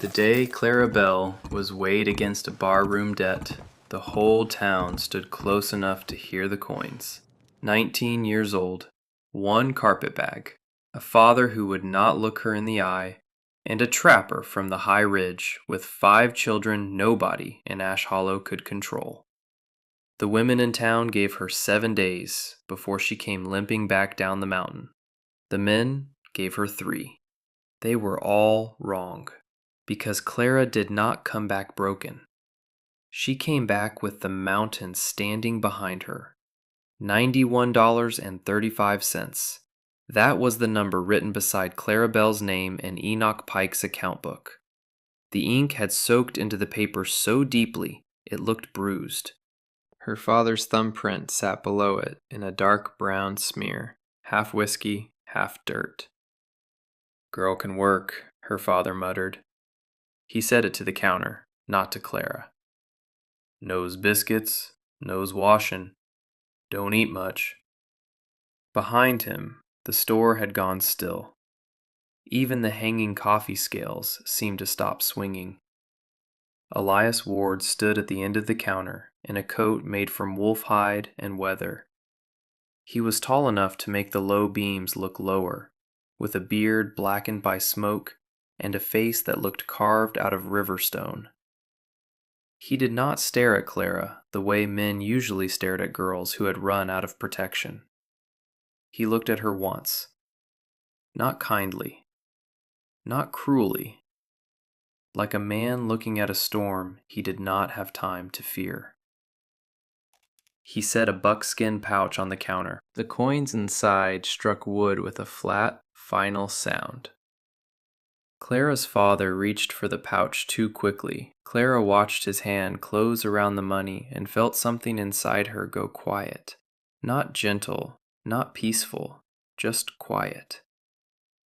The day Clara Bell was weighed against a barroom debt, the whole town stood close enough to hear the coins. 19 years old, one carpetbag, a father who would not look her in the eye, and a trapper from the high ridge with 5 children nobody in Ash Hollow could control. The women in town gave her 7 days before she came limping back down the mountain. The men gave her 3. They were all wrong, because Clara did not come back broken. She came back with the mountain standing behind her. $91.35. That was the number written beside Clara Bell's name in Enoch Pike's account book. The ink had soaked into the paper so deeply it looked bruised. Her father's thumbprint sat below it in a dark brown smear, half whiskey, half dirt. "Girl can work," her father muttered. He said it to the counter, not to Clara. "Knows biscuits, knows washin', don't eat much." Behind him, the store had gone still. Even the hanging coffee scales seemed to stop swinging. Elias Ward stood at the end of the counter in a coat made from wolf hide and weather. He was tall enough to make the low beams look lower, with a beard blackened by smoke and a face that looked carved out of river stone. He did not stare at Clara the way men usually stared at girls who had run out of protection. He looked at her once. Not kindly. Not cruelly. Like a man looking at a storm he did not have time to fear. He set a buckskin pouch on the counter. The coins inside struck wood with a flat, final sound. Clara's father reached for the pouch too quickly. Clara watched his hand close around the money and felt something inside her go quiet. Not gentle, not peaceful, just quiet.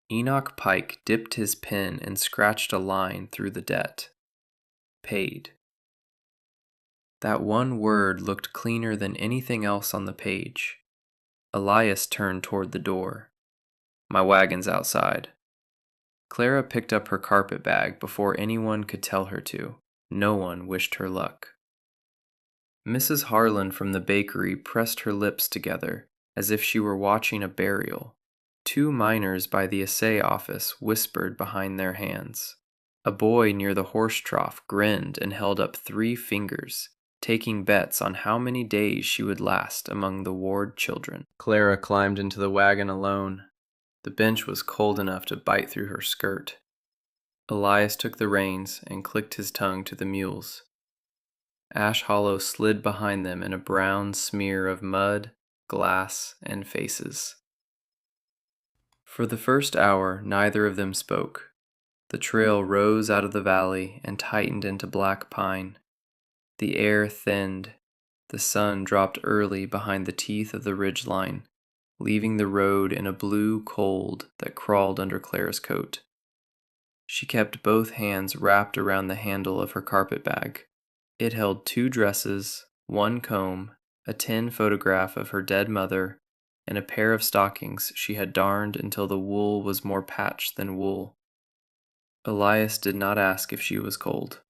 Enoch Pike dipped his pen and scratched a line through the debt. Paid. That one word looked cleaner than anything else on the page. Elias turned toward the door. "My wagon's outside." Clara picked up her carpetbag before anyone could tell her to. No one wished her luck. Mrs. Harlan from the bakery pressed her lips together as if she were watching a burial. 2 miners by the assay office whispered behind their hands. A boy near the horse trough grinned and held up 3 fingers, taking bets on how many days she would last among the Ward children. Clara climbed into the wagon alone. The bench was cold enough to bite through her skirt. Elias took the reins and clicked his tongue to the mules. Ash Hollow slid behind them in a brown smear of mud, glass, and faces. For the first hour, neither of them spoke. The trail rose out of the valley and tightened into black pine. The air thinned. The sun dropped early behind the teeth of the ridgeline, leaving the road in a blue cold that crawled under Clara's coat. She kept both hands wrapped around the handle of her carpetbag. It held 2 dresses, 1 comb, a tin photograph of her dead mother, and a pair of stockings she had darned until the wool was more patched than wool. Elias did not ask if she was cold.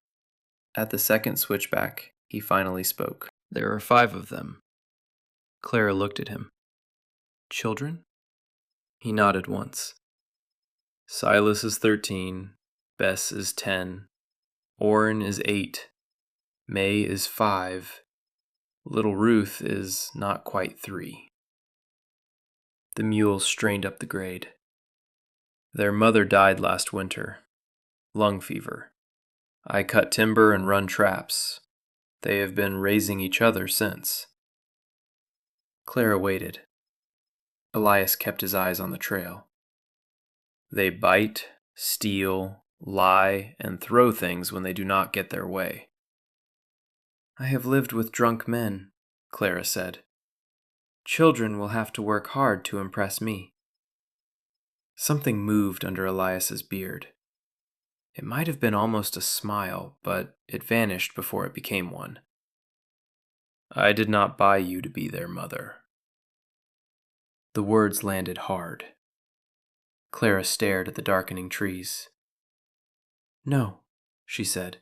At the second switchback, he finally spoke. "There are 5 of them." Clara looked at him. "Children?" He nodded once. "Silas is 13, Bess is 10, Orrin is 8, May is 5, little Ruth is not quite 3. The mules strained up the grade. "Their mother died last winter. Lung fever. I cut timber and run traps. They have been raising each other since." Clara waited. Elias kept his eyes on the trail. "They bite, steal, lie, and throw things when they do not get their way." "I have lived with drunk men," Clara said. "Children will have to work hard to impress me." Something moved under Elias's beard. It might have been almost a smile, but it vanished before it became one. "I did not buy you to be their mother." The words landed hard. Clara stared at the darkening trees. "No," she said.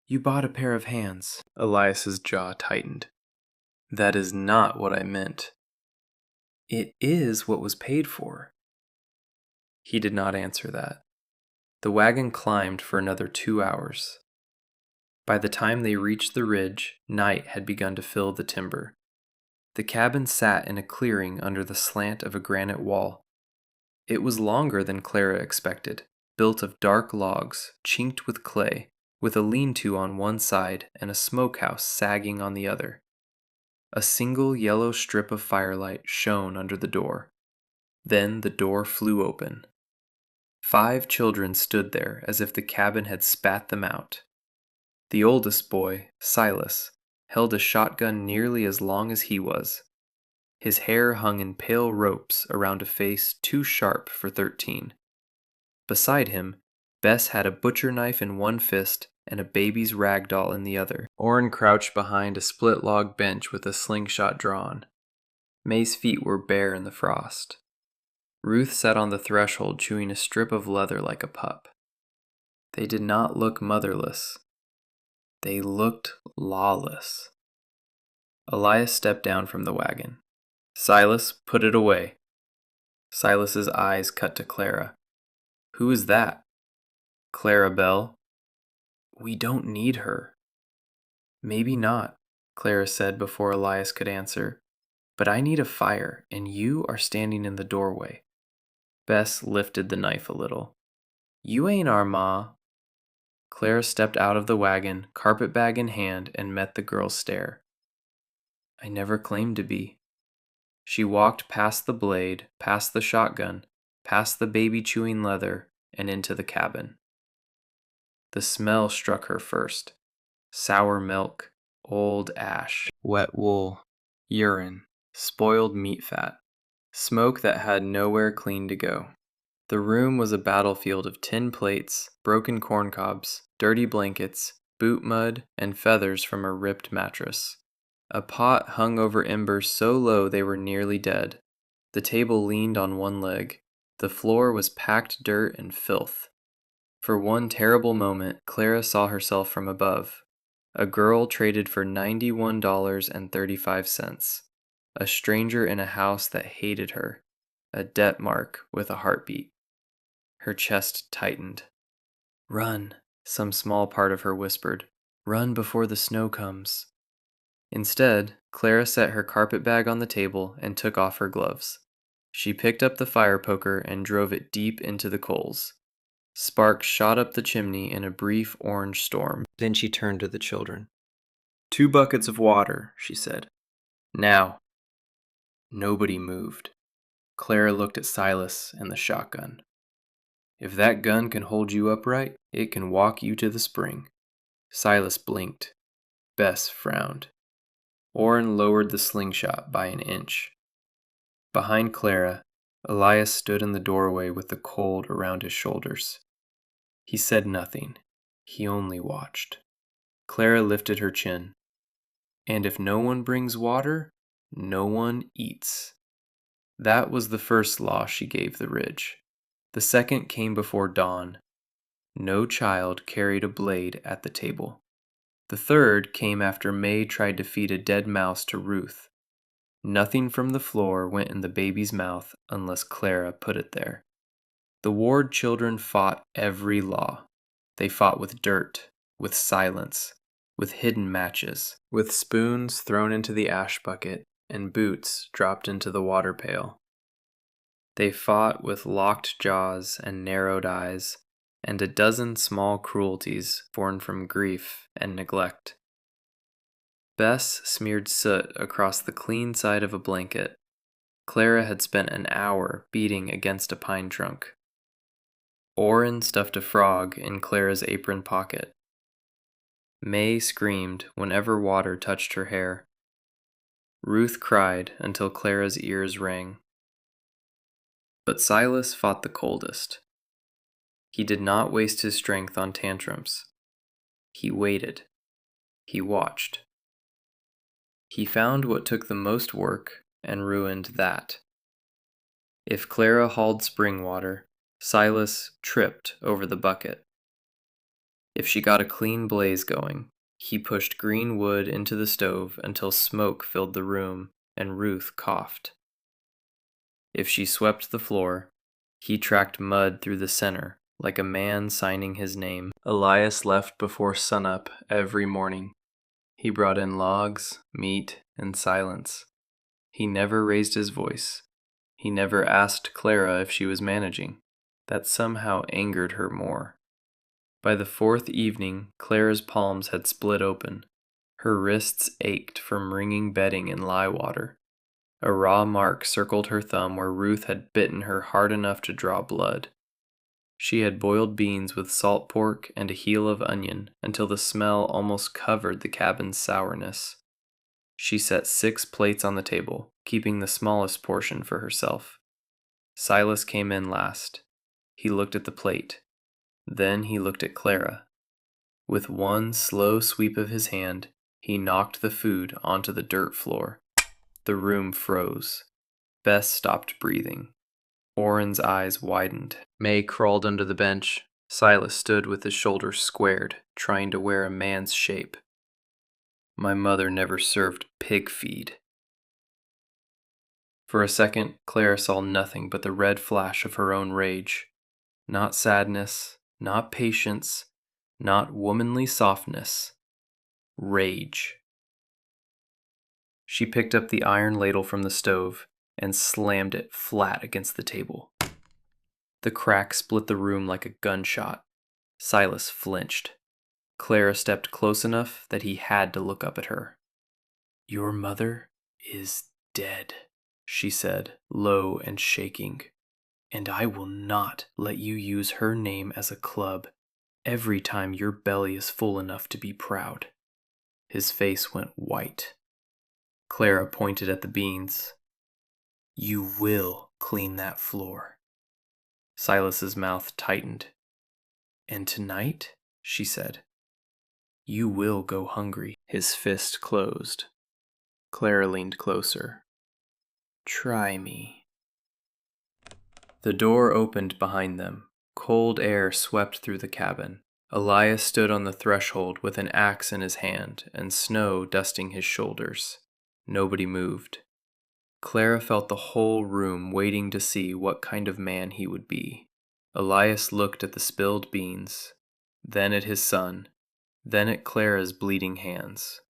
You bought a pair of hands. Elias's jaw tightened. That is not what I meant. It is what was paid for. He did not answer that. The wagon climbed for another 2 hours. By the time they reached the ridge, night had begun to fill the timber. The cabin sat in a clearing under the slant of a granite wall. It was longer than Clara expected, built of dark logs, chinked with clay, with a lean-to on one side and a smokehouse sagging on the other. A single yellow strip of firelight shone under the door. Then the door flew open. 5 children stood there as if the cabin had spat them out. The oldest boy, Silas, held a shotgun nearly as long as he was. His hair hung in pale ropes around a face too sharp for 13. Beside him, Bess had a butcher knife in one fist and a baby's rag doll in the other. Orrin crouched behind a split log bench with a slingshot drawn. May's feet were bare in the frost. Ruth sat on the threshold chewing a strip of leather like a pup. They did not look motherless. They looked lawless. Elias stepped down from the wagon. Silas, put it away. Silas's eyes cut to Clara. Who is that? Clara Bell. We don't need her. Maybe not, Clara said before Elias could answer. But I need a fire, and you are standing in the doorway. Bess lifted the knife a little. You ain't our ma. Clara stepped out of the wagon, carpetbag in hand, and met the girl's stare. I never claimed to be. She walked past the blade, past the shotgun, past the baby chewing leather, and into the cabin. The smell struck her first. Sour milk, old ash, wet wool, urine, spoiled meat fat, smoke that had nowhere clean to go. The room was a battlefield of tin plates, broken corn cobs, dirty blankets, boot mud, and feathers from a ripped mattress. A pot hung over embers so low they were nearly dead. The table leaned on one leg. The floor was packed dirt and filth. For one terrible moment, Clara saw herself from above. A girl traded for $91.35. A stranger in a house that hated her. A debt mark with a heartbeat. Her chest tightened. Run, some small part of her whispered. Run before the snow comes. Instead, Clara set her carpetbag on the table and took off her gloves. She picked up the fire poker and drove it deep into the coals. Sparks shot up the chimney in a brief orange storm. Then she turned to the children. 2 buckets of water, she said. Now. Nobody moved. Clara looked at Silas and the shotgun. If that gun can hold you upright, it can walk you to the spring. Silas blinked. Bess frowned. Orrin lowered the slingshot by an inch. Behind Clara, Elias stood in the doorway with the cold around his shoulders. He said nothing. He only watched. Clara lifted her chin. And if no one brings water, no one eats. That was the first law she gave the ridge. The second came before dawn. No child carried a blade at the table. The third came after May tried to feed a dead mouse to Ruth. Nothing from the floor went in the baby's mouth unless Clara put it there. The Ward children fought every law. They fought with dirt, with silence, with hidden matches, with spoons thrown into the ash bucket and boots dropped into the water pail. They fought with locked jaws and narrowed eyes, and a dozen small cruelties born from grief and neglect. Bess smeared soot across the clean side of a blanket. Clara had spent an hour beating against a pine trunk. Orrin stuffed a frog in Clara's apron pocket. May screamed whenever water touched her hair. Ruth cried until Clara's ears rang. But Silas fought the coldest. He did not waste his strength on tantrums. He waited. He watched. He found what took the most work and ruined that. If Clara hauled spring water, Silas tripped over the bucket. If she got a clean blaze going, he pushed green wood into the stove until smoke filled the room and Ruth coughed. If she swept the floor, he tracked mud through the center like a man signing his name. Elias left before sunup every morning. He brought in logs, meat, and silence. He never raised his voice. He never asked Clara if she was managing. That somehow angered her more. By the fourth evening, Clara's palms had split open. Her wrists ached from wringing bedding in lye water. A raw mark circled her thumb where Ruth had bitten her hard enough to draw blood. She had boiled beans with salt pork and a heel of onion until the smell almost covered the cabin's sourness. She set 6 plates on the table, keeping the smallest portion for herself. Silas came in last. He looked at the plate. Then he looked at Clara. With one slow sweep of his hand, he knocked the food onto the dirt floor. The room froze. Bess stopped breathing. Orrin's eyes widened. May crawled under the bench. Silas stood with his shoulders squared, trying to wear a man's shape. My mother never served pig feed. For a second, Clara saw nothing but the red flash of her own rage. Not sadness, not patience, not womanly softness. Rage. She picked up the iron ladle from the stove and slammed it flat against the table. The crack split the room like a gunshot. Silas flinched. Clara stepped close enough that he had to look up at her. "Your mother is dead," she said, low and shaking. "And I will not let you use her name as a club every time your belly is full enough to be proud." His face went white. Clara pointed at the beans. "You will clean that floor." Silas's mouth tightened. "And tonight," she said, "you will go hungry." His fist closed. Clara leaned closer. "Try me." The door opened behind them. Cold air swept through the cabin. Elias stood on the threshold with an axe in his hand and snow dusting his shoulders. Nobody moved. Clara felt the whole room waiting to see what kind of man he would be. Elias looked at the spilled beans, then at his son, then at Clara's bleeding hands.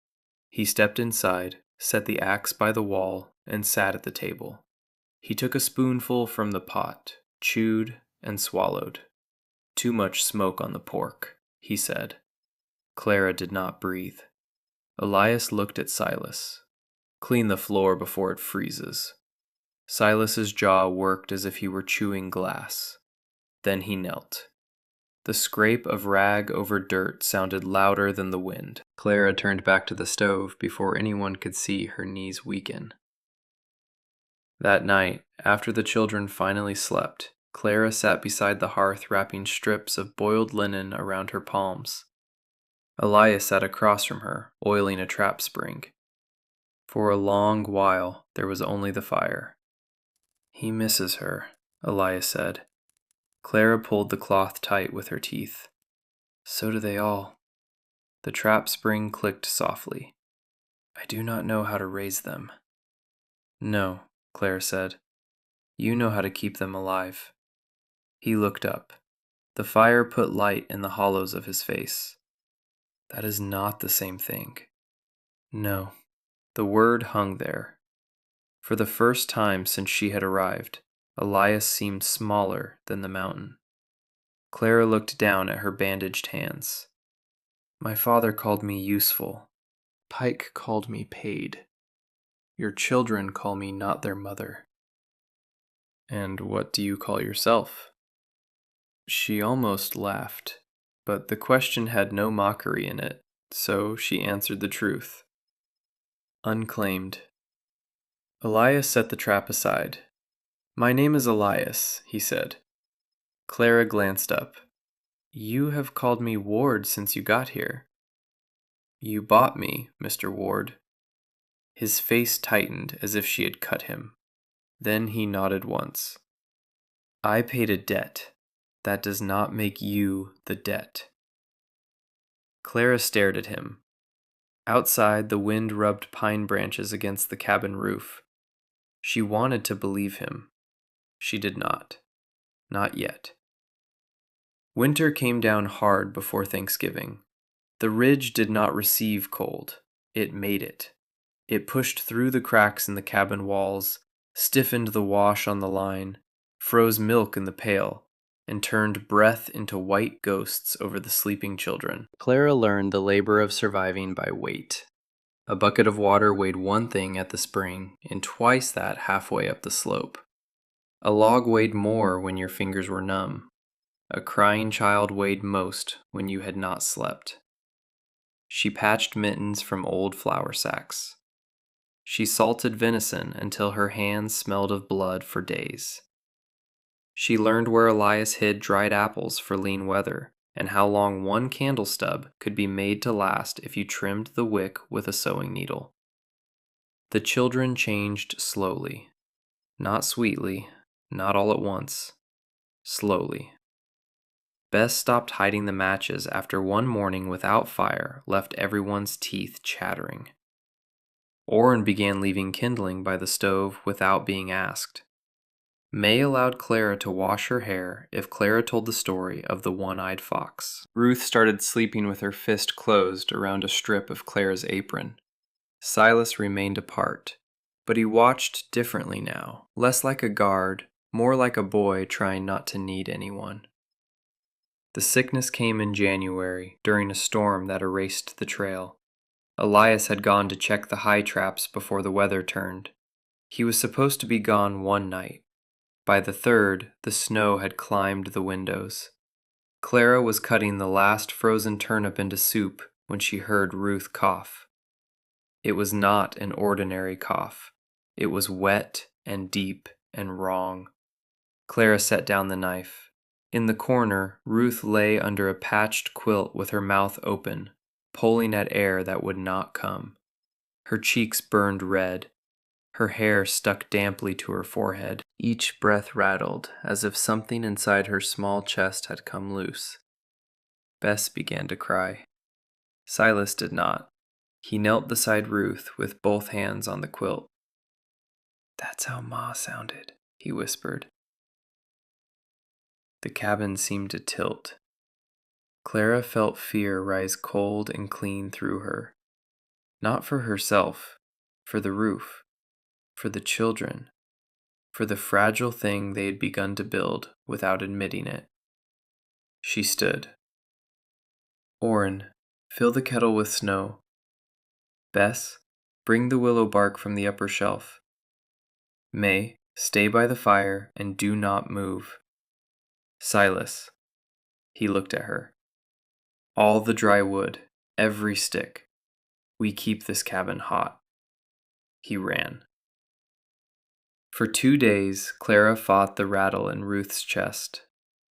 He stepped inside, set the axe by the wall, and sat at the table. He took a spoonful from the pot, chewed, and swallowed. "Too much smoke on the pork," he said. Clara did not breathe. Elias looked at Silas. "Clean the floor before it freezes." Silas's jaw worked as if he were chewing glass. Then he knelt. The scrape of rag over dirt sounded louder than the wind. Clara turned back to the stove before anyone could see her knees weaken. That night, after the children finally slept, Clara sat beside the hearth wrapping strips of boiled linen around her palms. Elias sat across from her, oiling a trap spring. For a long while, there was only the fire. "He misses her," Elias said. Clara pulled the cloth tight with her teeth. "So do they all." The trap spring clicked softly. "I do not know how to raise them." "No," Clara said. "You know how to keep them alive." He looked up. The fire put light in the hollows of his face. "That is not the same thing." No. The word hung there. For the first time since she had arrived, Elias seemed smaller than the mountain. Clara looked down at her bandaged hands. "My father called me useful. Pike called me paid. Your children call me not their mother." "And what do you call yourself?" She almost laughed, but the question had no mockery in it, so she answered the truth. "Unclaimed." Elias set the trap aside. "My name is Elias," he said. Clara glanced up. "You have called me Ward since you got here." "You bought me, Mr. Ward." His face tightened as if she had cut him. Then he nodded once. "I paid a debt. That does not make you the debt." Clara stared at him. Outside, the wind rubbed pine branches against the cabin roof. She wanted to believe him. She did not. Not yet. Winter came down hard before Thanksgiving. The ridge did not receive cold. It made it. It pushed through the cracks in the cabin walls, stiffened the wash on the line, froze milk in the pail, and turned breath into white ghosts over the sleeping children. Clara learned the labor of surviving by weight. A bucket of water weighed one thing at the spring, and twice that halfway up the slope. A log weighed more when your fingers were numb. A crying child weighed most when you had not slept. She patched mittens from old flour sacks. She salted venison until her hands smelled of blood for days. She learned where Elias hid dried apples for lean weather, and how long one candle stub could be made to last if you trimmed the wick with a sewing needle. The children changed slowly. Not sweetly, not all at once. Slowly. Bess stopped hiding the matches after one morning without fire left everyone's teeth chattering. Orrin began leaving kindling by the stove without being asked. May allowed Clara to wash her hair if Clara told the story of the one-eyed fox. Ruth started sleeping with her fist closed around a strip of Clara's apron. Silas remained apart, but he watched differently now, less like a guard, more like a boy trying not to need anyone. The sickness came in January during a storm that erased the trail. Elias had gone to check the high traps before the weather turned. He was supposed to be gone one night. By the third, the snow had climbed the windows. Clara was cutting the last frozen turnip into soup when she heard Ruth cough. It was not an ordinary cough. It was wet and deep and wrong. Clara set down the knife. In the corner, Ruth lay under a patched quilt with her mouth open, pulling at air that would not come. Her cheeks burned red. Her hair stuck damply to her forehead. Each breath rattled, as if something inside her small chest had come loose. Bess began to cry. Silas did not. He knelt beside Ruth with both hands on the quilt. "That's how Ma sounded," he whispered. The cabin seemed to tilt. Clara felt fear rise cold and clean through her. Not for herself, for the roof, for the children, for the fragile thing they had begun to build without admitting it. She stood. "Orrin, fill the kettle with snow. Bess, bring the willow bark from the upper shelf. May, stay by the fire and do not move. Silas." He looked at her. "All the dry wood, every stick. We keep this cabin hot." He ran. For 2 days, Clara fought the rattle in Ruth's chest.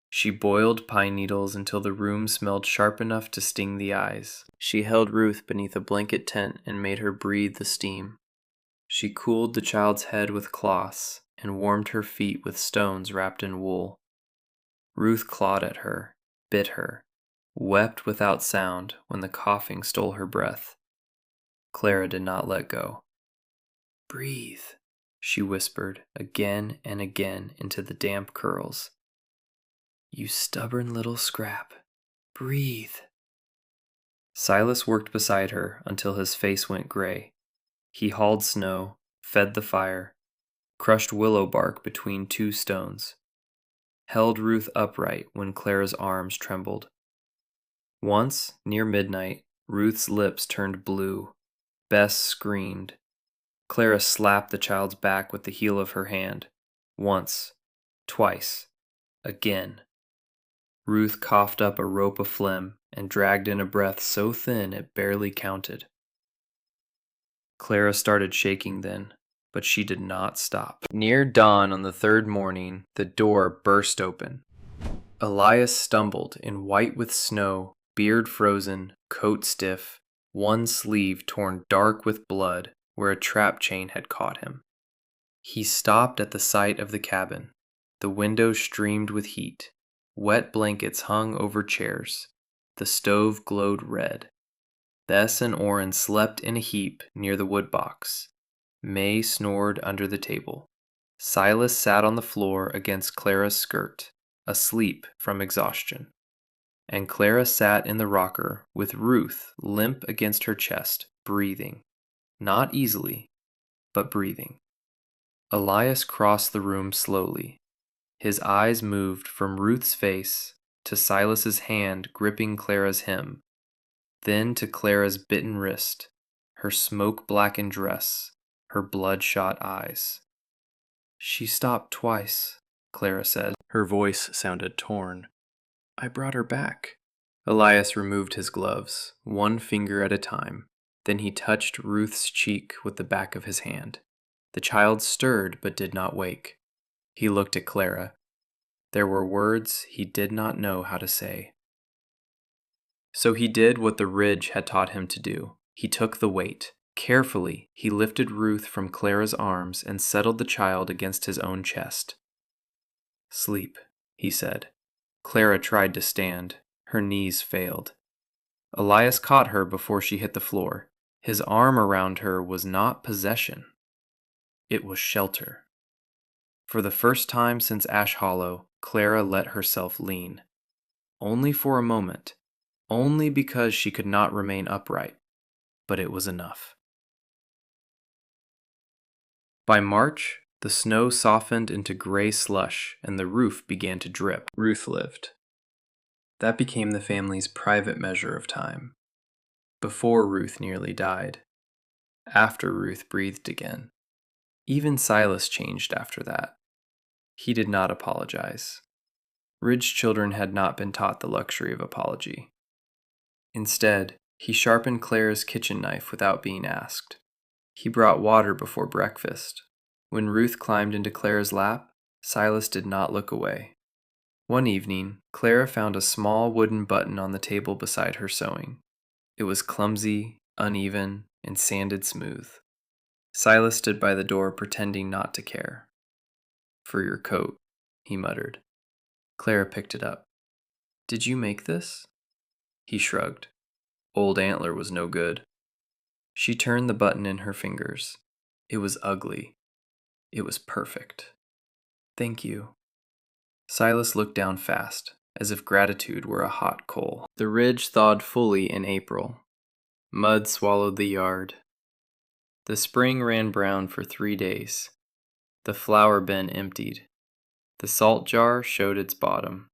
She boiled pine needles until the room smelled sharp enough to sting the eyes. She held Ruth beneath a blanket tent and made her breathe the steam. She cooled the child's head with cloths and warmed her feet with stones wrapped in wool. Ruth clawed at her, bit her, wept without sound when the coughing stole her breath. Clara did not let go. "Breathe," she whispered again and again into the damp curls. "You stubborn little scrap. Breathe." Silas worked beside her until his face went gray. He hauled snow, fed the fire, crushed willow bark between 2 stones, held Ruth upright when Clara's arms trembled. Once, near midnight, Ruth's lips turned blue. Bess screamed. Clara slapped the child's back with the heel of her hand. Once, twice, again. Ruth coughed up a rope of phlegm and dragged in a breath so thin it barely counted. Clara started shaking then, but she did not stop. Near dawn on the 3rd morning, the door burst open. Elias stumbled in white with snow, beard frozen, coat stiff, one sleeve torn dark with blood where a trap chain had caught him. He stopped at the sight of the cabin. The windows streamed with heat. Wet blankets hung over chairs. The stove glowed red. Bess and Orrin slept in a heap near the wood box. May snored under the table. Silas sat on the floor against Clara's skirt, asleep from exhaustion. And Clara sat in the rocker with Ruth limp against her chest, breathing. Not easily, but breathing. Elias crossed the room slowly. His eyes moved from Ruth's face to Silas's hand gripping Clara's hem, then to Clara's bitten wrist, her smoke-blackened dress, her bloodshot eyes. "She stopped twice," Clara said. Her voice sounded torn. "I brought her back." Elias removed his gloves, one finger at a time. Then he touched Ruth's cheek with the back of his hand. The child stirred but did not wake. He looked at Clara. There were words he did not know how to say. So he did what the ridge had taught him to do. He took the weight. Carefully, he lifted Ruth from Clara's arms and settled the child against his own chest. "Sleep," he said. Clara tried to stand. Her knees failed. Elias caught her before she hit the floor. His arm around her was not possession. It was shelter. For the first time since Ash Hollow, Clara let herself lean. Only for a moment. Only because she could not remain upright. But it was enough. By March, the snow softened into gray slush and the roof began to drip. Ruth lived. That became the family's private measure of time. Before Ruth nearly died. After Ruth breathed again. Even Silas changed after that. He did not apologize. Ridge children had not been taught the luxury of apology. Instead, he sharpened Clara's kitchen knife without being asked. He brought water before breakfast. When Ruth climbed into Clara's lap, Silas did not look away. One evening, Clara found a small wooden button on the table beside her sewing. It was clumsy, uneven, and sanded smooth. Silas stood by the door pretending not to care. "For your coat," he muttered. Clara picked it up. "Did you make this?" He shrugged. Old Antler was no good. She turned the button in her fingers. It was ugly. It was perfect. "Thank you." Silas looked down fast, as if gratitude were a hot coal. The ridge thawed fully in April. Mud swallowed the yard. The spring ran brown for 3 days. The flour bin emptied. The salt jar showed its bottom.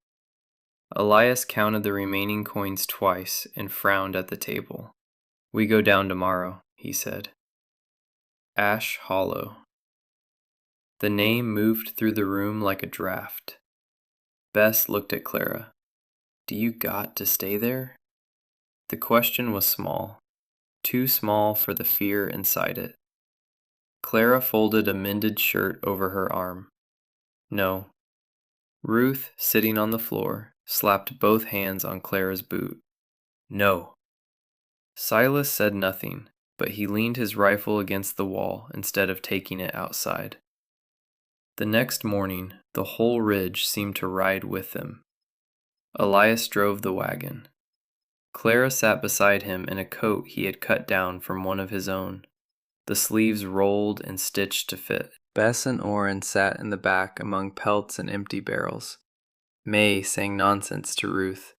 Elias counted the remaining coins twice and frowned at the table. "We go down tomorrow," he said. Ash Hollow. The name moved through the room like a draft. Bess looked at Clara. "Do you got to stay there?" The question was small. Too small for the fear inside it. Clara folded a mended shirt over her arm. "No." Ruth, sitting on the floor, slapped both hands on Clara's boot. "No." Silas said nothing, but he leaned his rifle against the wall instead of taking it outside. The next morning, the whole ridge seemed to ride with them. Elias drove the wagon. Clara sat beside him in a coat he had cut down from one of his own. The sleeves rolled and stitched to fit. Bess and Orrin sat in the back among pelts and empty barrels. May sang nonsense to Ruth.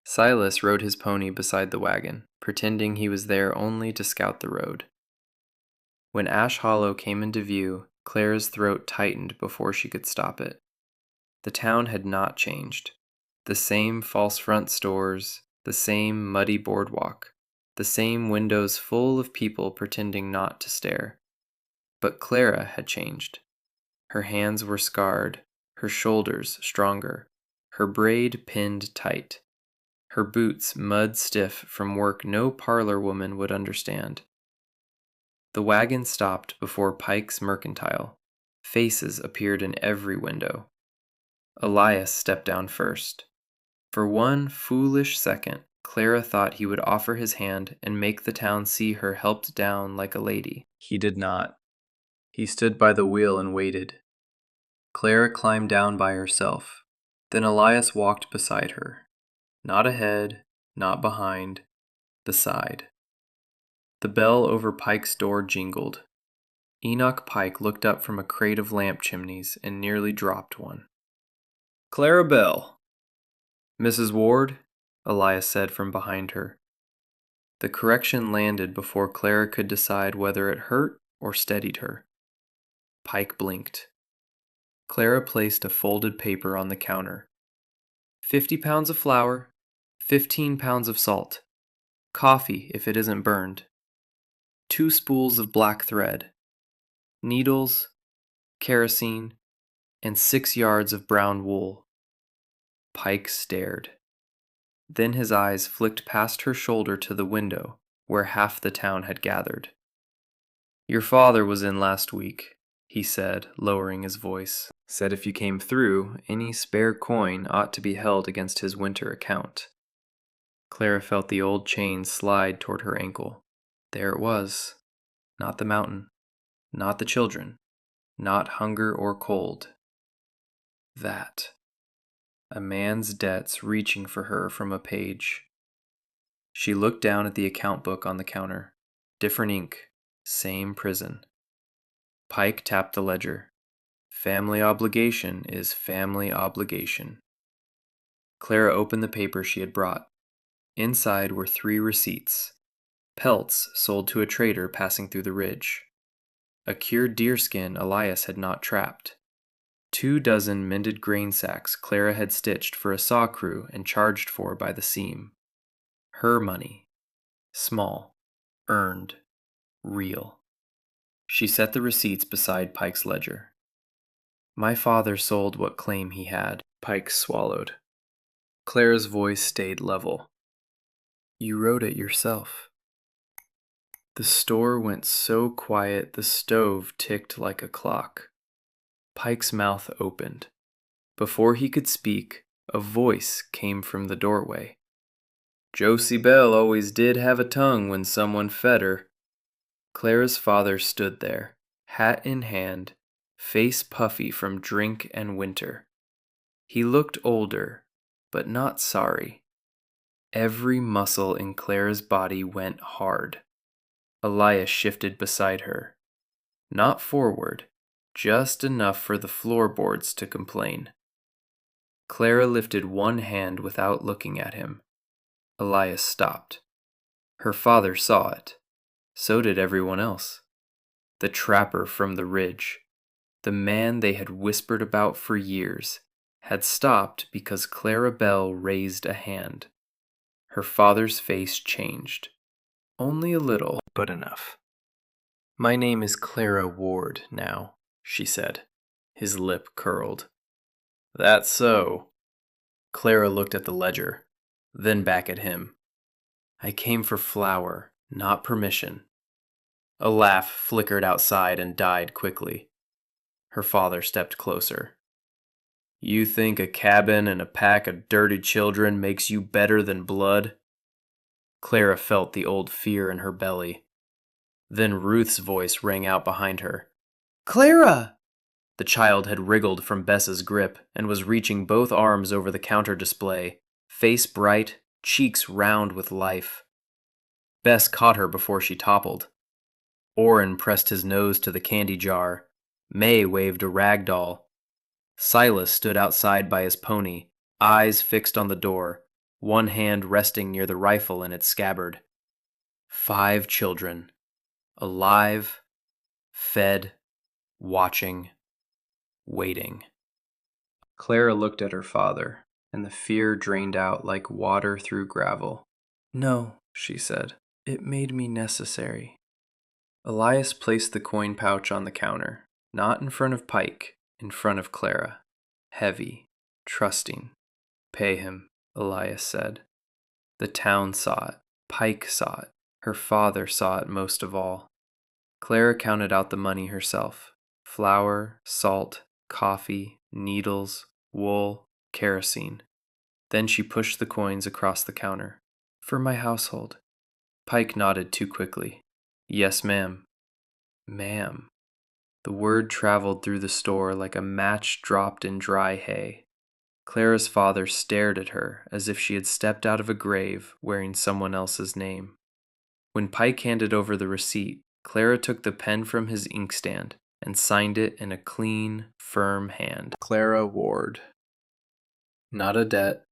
Silas rode his pony beside the wagon, pretending he was there only to scout the road. When Ash Hollow came into view, Clara's throat tightened before she could stop it. The town had not changed. The same false front stores, the same muddy boardwalk, the same windows full of people pretending not to stare. But Clara had changed. Her hands were scarred, her shoulders stronger, her braid pinned tight, her boots mud stiff from work no parlor woman would understand. The wagon stopped before Pike's Mercantile. Faces appeared in every window. Elias stepped down first. For one foolish second, Clara thought he would offer his hand and make the town see her helped down like a lady. He did not. He stood by the wheel and waited. Clara climbed down by herself. Then Elias walked beside her. Not ahead, not behind, beside. The bell over Pike's door jingled. Enoch Pike looked up from a crate of lamp chimneys and nearly dropped one. "Clara Bell." "Mrs. Ward?" Elias said from behind her. The correction landed before Clara could decide whether it hurt or steadied her. Pike blinked. Clara placed a folded paper on the counter. 50 pounds of flour, 15 pounds of salt, coffee if it isn't burned, 2 spools of black thread, needles, kerosene, and 6 yards of brown wool. Pike stared. Then his eyes flicked past her shoulder to the window where half the town had gathered. "Your father was in last week," he said, lowering his voice. "Said if you came through, any spare coin ought to be held against his winter account." Clara felt the old chain slide toward her ankle. There it was. Not the mountain. Not the children. Not hunger or cold. That. A man's debts reaching for her from a page. She looked down at the account book on the counter. Different ink. Same prison. Pike tapped the ledger. Family obligation is family obligation. Clara opened the paper she had brought. Inside were 3 receipts. Pelts sold to a trader passing through the ridge. A cured deerskin Elias had not trapped. 2 dozen mended grain sacks Clara had stitched for a saw crew and charged for by the seam. Her money. Small. Earned. Real. She set the receipts beside Pike's ledger. "My father sold what claim he had," Pike swallowed. Clara's voice stayed level. "You wrote it yourself." The store went so quiet the stove ticked like a clock. Pike's mouth opened. Before he could speak, a voice came from the doorway. "Josie Bell always did have a tongue when someone fed her." Clara's father stood there, hat in hand, face puffy from drink and winter. He looked older, but not sorry. Every muscle in Clara's body went hard. Elias shifted beside her. Not forward, just enough for the floorboards to complain. Clara lifted one hand without looking at him. Elias stopped. Her father saw it. So did everyone else. The trapper from the ridge, the man they had whispered about for years, had stopped because Clara Bell raised a hand. Her father's face changed. Only a little, but enough. "My name is Clara Ward now," she said. His lip curled. "That's so." Clara looked at the ledger, then back at him. "I came for flour, not permission." A laugh flickered outside and died quickly. Her father stepped closer. "You think a cabin and a pack of dirty children makes you better than blood?" Clara felt the old fear in her belly. Then Ruth's voice rang out behind her. "Clara!" The child had wriggled from Bess's grip and was reaching both arms over the counter display, face bright, cheeks round with life. Bess caught her before she toppled. Orrin pressed his nose to the candy jar. May waved a rag doll. Silas stood outside by his pony, eyes fixed on the door, one hand resting near the rifle in its scabbard. 5 children. Alive, fed, watching, waiting. Clara looked at her father, and the fear drained out like water through gravel. "No," she said. "It made me necessary." Elias placed the coin pouch on the counter, not in front of Pike, in front of Clara. Heavy, trusting. "Pay him," Elias said. The town saw it. Pike saw it. Her father saw it most of all. Clara counted out the money herself. Flour, salt, coffee, needles, wool, kerosene. Then she pushed the coins across the counter. "For my household." Pike nodded too quickly. "Yes, ma'am." Ma'am. The word traveled through the store like a match dropped in dry hay. Clara's father stared at her as if she had stepped out of a grave wearing someone else's name. When Pike handed over the receipt, Clara took the pen from his inkstand and signed it in a clean, firm hand. Clara Ward. Not a debt,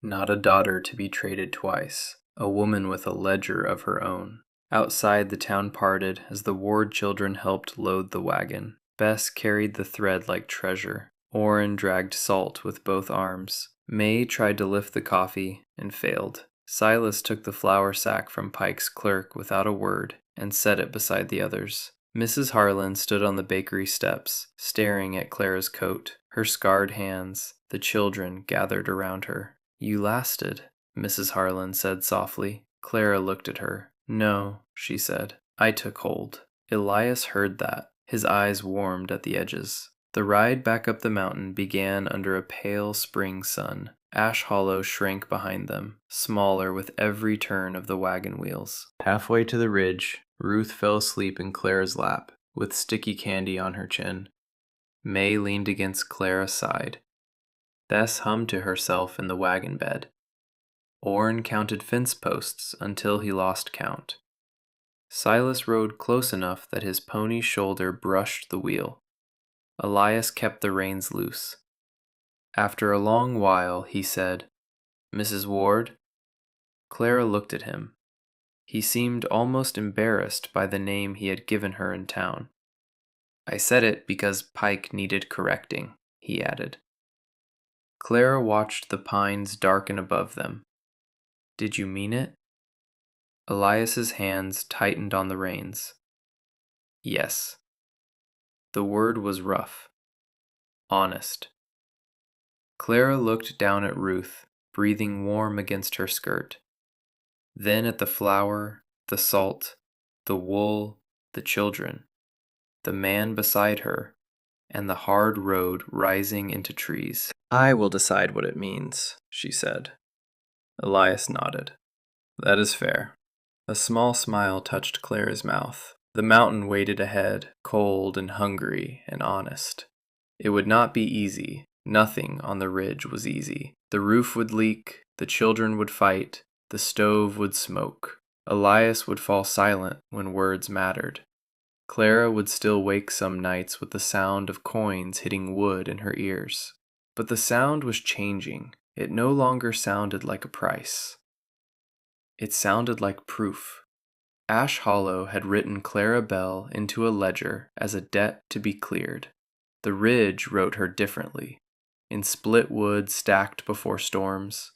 not a daughter to be traded twice, a woman with a ledger of her own. Outside, the town parted as the Ward children helped load the wagon. Bess carried the thread like treasure. Orrin dragged salt with both arms. May tried to lift the coffee and failed. Silas took the flour sack from Pike's clerk without a word and set it beside the others. Mrs. Harlan stood on the bakery steps, staring at Clara's coat, her scarred hands. The children gathered around her. "You lasted," Mrs. Harlan said softly. Clara looked at her. "No," she said. "I took hold." Elias heard that. His eyes warmed at the edges. The ride back up the mountain began under a pale spring sun. Ash Hollow shrank behind them, smaller with every turn of the wagon wheels. Halfway to the ridge, Ruth fell asleep in Clara's lap, with sticky candy on her chin. May leaned against Clara's side. Bess hummed to herself in the wagon bed. Orrin counted fence posts until he lost count. Silas rode close enough that his pony's shoulder brushed the wheel. Elias kept the reins loose. After a long while, he said, "Mrs. Ward?" Clara looked at him. He seemed almost embarrassed by the name he had given her in town. "I said it because Pike needed correcting," he added. Clara watched the pines darken above them. "Did you mean it?" Elias's hands tightened on the reins. "Yes." The word was rough. Honest. Clara looked down at Ruth, breathing warm against her skirt. Then at the flour, the salt, the wool, the children, the man beside her, and the hard road rising into trees. "I will decide what it means," she said. Elias nodded. "That is fair." A small smile touched Clara's mouth. The mountain waited ahead, cold and hungry and honest. It would not be easy. Nothing on the ridge was easy. The roof would leak, the children would fight, the stove would smoke. Elias would fall silent when words mattered. Clara would still wake some nights with the sound of coins hitting wood in her ears. But the sound was changing. It no longer sounded like a price. It sounded like proof. Ash Hollow had written Clara Bell into a ledger as a debt to be cleared. The ridge wrote her differently, in split wood stacked before storms,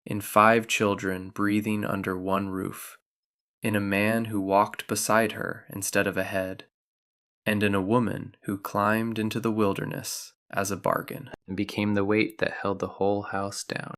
in 5 children breathing under one roof, in a man who walked beside her instead of ahead, and in a woman who climbed into the wilderness as a bargain and became the weight that held the whole house down.